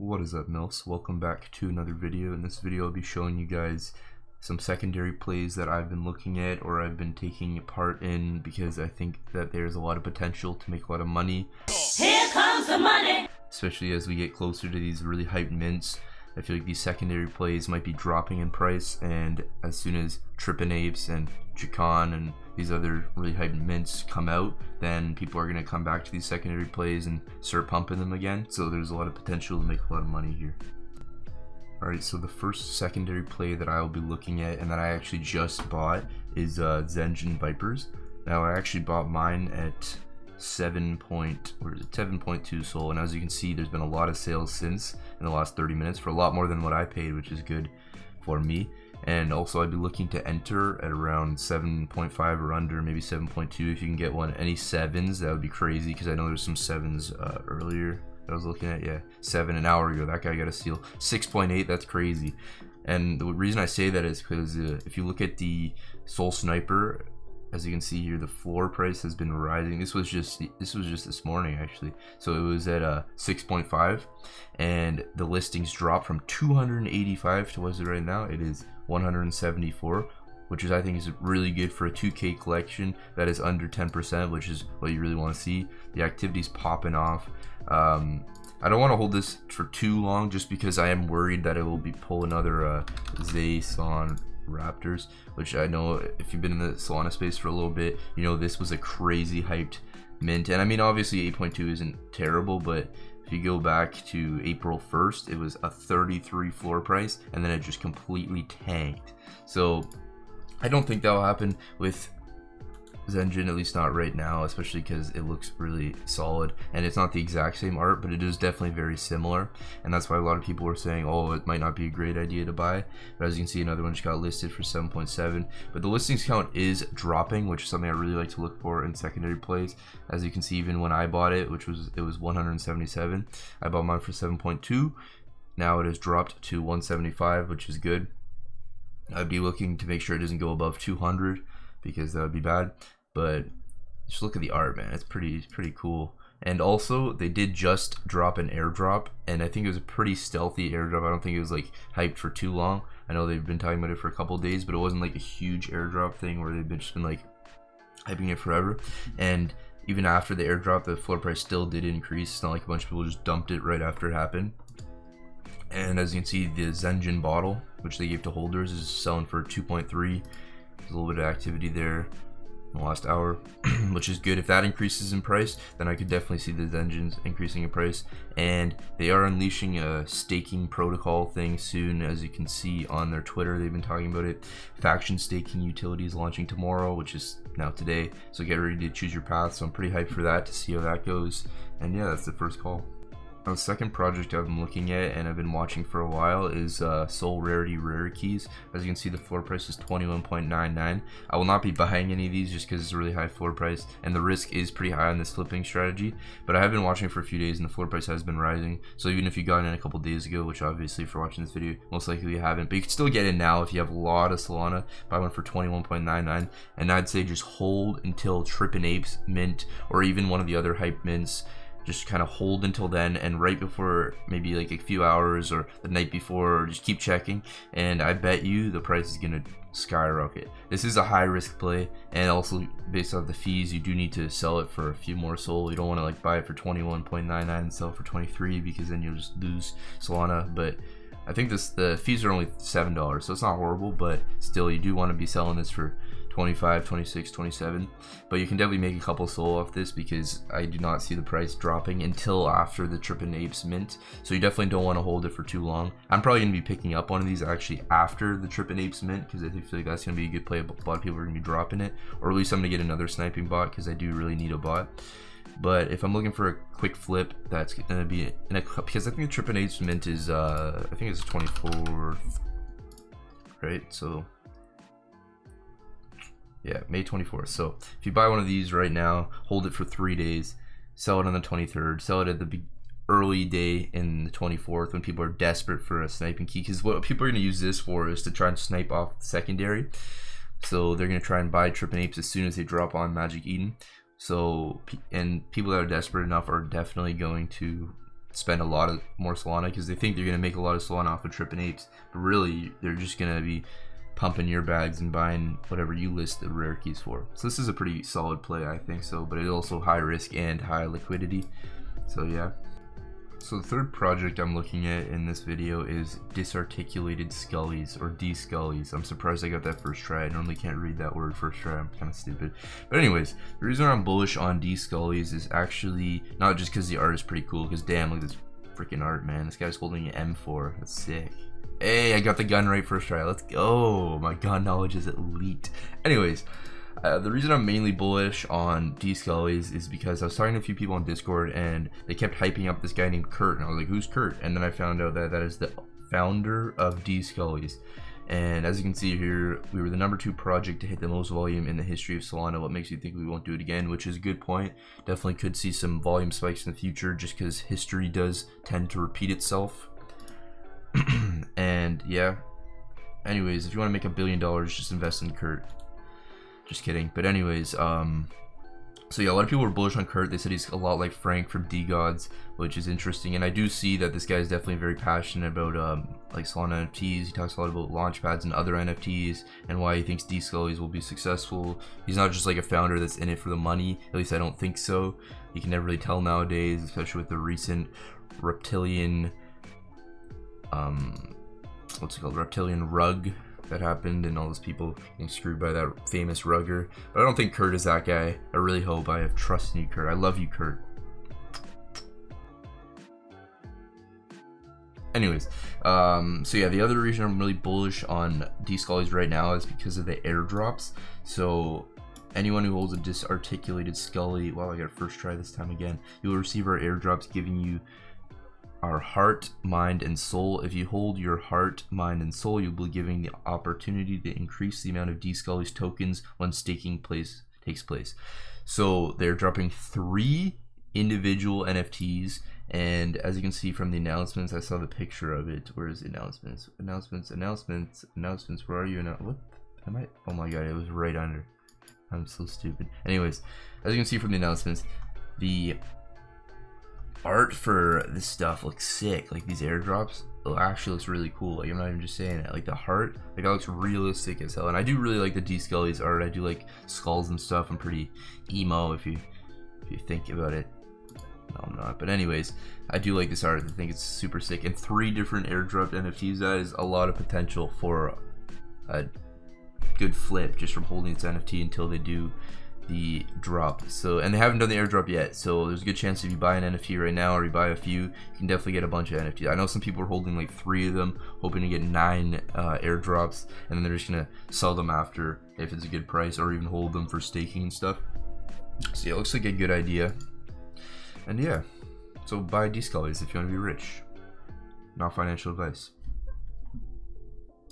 What is up, Mills? Welcome back to another video. In this video I'll be showing you guys some secondary plays that I've been looking at or I've been taking part in because I think that there's a lot of potential to make a lot of money. Here comes the money! Especially as we get closer to these really hyped mints. I feel like these secondary plays might be dropping in price, and as soon as Trippin' Apes and Chicon and these other really hyped mints come out, then people are going to come back to these secondary plays and start pumping them again. So there's a lot of potential to make a lot of money here. Alright, so the first secondary play that I will be looking at and that I actually just bought is Zenjin Vipers. Now I actually bought mine at 7.2 Sol, and as you can see there's been a lot of sales since in the last 30 minutes for a lot more than what I paid, which is good for me. And also I'd be looking to enter at around 7.5 or under, maybe 7.2 if you can get one. Any 7s, that would be crazy because I know there's some 7s earlier that I was looking at. Yeah, 7 an hour ago, that guy got a steal. 6.8, that's crazy. And the reason I say that is because if you look at the Soul Sniper, as you can see here, the floor price has been rising. This was just this morning actually. So it was at 6.5, and the listings dropped from 285 to what is it right now? It is 174, which is I think is really good for a 2K collection that is under 10%, which is what you really want to see. The activity's popping off. I don't want to hold this for too long just because I am worried that it will be pull another Zason Raptors, which I know if you've been in the Solana space for a little bit, you know this was a crazy hyped mint. And I mean obviously 8.2 isn't terrible, but if you go back to April 1st, it was a 33 floor price and then it just completely tanked. So I don't think that'll happen with Zenjin, at least not right now, especially because it looks really solid and it's not the exact same art, but it is definitely very similar, and that's why a lot of people were saying, oh, it might not be a great idea to buy. But as you can see, another one just got listed for 7.7, but the listings count is dropping, which is something I really like to look for in secondary plays. As you can see, even when I bought it, it was 177, I bought mine for 7.2. now it has dropped to 175, which is good. I'd be looking to make sure it doesn't go above 200 because that would be bad. But just look at the art, man. It's pretty cool. And also they did just drop an airdrop, and I think it was a pretty stealthy airdrop. I don't think it was like hyped for too long. I know they've been talking about it for a couple of days, but it wasn't like a huge airdrop thing where they've just been like hyping it forever. And even after the airdrop, the floor price still did increase. It's not like a bunch of people just dumped it right after it happened. And as you can see, the Zenjin bottle, which they gave to holders, is selling for 2.3. There's a little bit of activity there in the last hour, which is good. If that increases in price, then I could definitely see the Zenjins increasing in price. And they are unleashing a staking protocol thing soon, as you can see on their Twitter. They've been talking about it. Faction staking utility is launching tomorrow, which is now today. So get ready to choose your path. So I'm pretty hyped for that, to see how that goes. And yeah, that's the first call. Now, the second project I've been looking at and I've been watching for a while is Soul Rarity Rare Keys. As you can see, the floor price is 21.99. I will not be buying any of these just because it's a really high floor price and the risk is pretty high on this flipping strategy. But I have been watching for a few days and the floor price has been rising. So even if you got in a couple days ago, which obviously if you're watching this video, most likely you haven't, but you can still get in now if you have a lot of Solana. Buy one for 21.99, and I'd say just hold until Trippin' Apes mint or even one of the other hype mints. Just kind of hold until then, and right before, maybe like a few hours or the night before, or just keep checking, and I bet you the price is gonna skyrocket. This is a high risk play, and also based off the fees, you do need to sell it for a few more Sol. You don't want to like buy it for 21.99 and sell it for 23 because then you'll just lose Solana. But I think the fees are only $7, so it's not horrible, but still you do want to be selling this for 25, 26, 27, but you can definitely make a couple Sol off this because I do not see the price dropping until after the Trippin' Apes mint. So you definitely don't want to hold it for too long. I'm probably going to be picking up one of these actually after the Trippin' Apes mint because I feel like that's going to be a good play. A lot of people are going to be dropping it, or at least I'm going to get another sniping bot because I do really need a bot. But if I'm looking for a quick flip, that's going to be in a, because I think the Trippin' Apes mint is I think it's the 24th, right? So yeah, May 24th. So if you buy one of these right now, hold it for 3 days, sell it on the 23rd, sell it at the early day in the 24th when people are desperate for a sniping key, because what people are going to use this for is to try and snipe off the secondary. So they're going to try and buy Trippin' Apes as soon as they drop on Magic Eden. So, and people that are desperate enough are definitely going to spend a lot of more Solana because they think they're gonna make a lot of Solana off of tripping apes, but really they're just gonna be pumping your bags and buying whatever you list the rare keys for. So this is a pretty solid play, I think so, but it's also high risk and high liquidity. So yeah. So the third project I'm looking at in this video is disarticulated Skullys, or de-Skullys. I'm surprised I got that first try. I normally can't read that word first try. I'm kind of stupid. But anyways, the reason I'm bullish on de-Skullys is actually not just because the art is pretty cool, because damn, look at this freaking art, man. This guy's holding an M4. That's sick. Hey, I got the gun right first try. Let's go. My gun knowledge is elite. Anyways, the reason I'm mainly bullish on de-Skullys is because I was talking to a few people on Discord and they kept hyping up this guy named Kurt, and I was like, who's Kurt? And then I found out that that is the founder of de-Skullys. And as you can see here, we were the #2 project to hit the most volume in the history of Solana. What makes you think we won't do it again? Which is a good point. Definitely could see some volume spikes in the future just because history does tend to repeat itself. And yeah, anyways, if you want to make $1 billion, just invest in Kurt. Just kidding. But anyways, so yeah, a lot of people were bullish on Kurt. They said he's a lot like Frank from degods, which is interesting. And I do see that this guy is definitely very passionate about like Solana NFTs. He talks a lot about launchpads and other NFTs and why he thinks de-Skullys will be successful. He's not just like a founder that's in it for the money. At least I don't think so. You can never really tell nowadays, especially with the recent reptilian what's it called, reptilian rug that happened and all those people getting screwed by that famous rugger. But I don't think Kurt is that guy. I really hope. I have trust in you, Kurt. I love you, Kurt. Anyways, so yeah, the other reason I'm really bullish on de-Skullys right now is because of the airdrops. So anyone who holds a disarticulated Scully, well, I got first try this time again, you'll receive our airdrops giving you our heart, mind, and soul. If you hold your heart, mind, and soul, you'll be giving the opportunity to increase the amount of de-Skullys tokens when staking takes place. So they're dropping 3 individual NFTs, and as you can see from the announcements, I saw the picture of it. Where is the announcements? Announcements. Where are you? What am I? Oh my god, it was right under. I'm so stupid. Anyways, as you can see from the announcements, the art for this stuff looks sick. Like these airdrops, it actually looks really cool. Like I'm not even just saying it. Like the heart, like that looks realistic as hell. And I do really like the de-Skullys art. I do like skulls and stuff. I'm pretty emo if you think about it. No, I'm not. But anyways, I do like this art. I think it's super sick. And 3 different airdrop NFTs. That is a lot of potential for a good flip just from holding its NFT until they do the drop. So, and they haven't done the airdrop yet, so there's a good chance if you buy an NFT right now or you buy a few, you can definitely get a bunch of NFTs. I know some people are holding like 3 of them, hoping to get 9 airdrops, and then they're just gonna sell them after if it's a good price, or even hold them for staking and stuff. So yeah, it looks like a good idea. And yeah, so buy de-Skullys if you want to be rich. Not financial advice.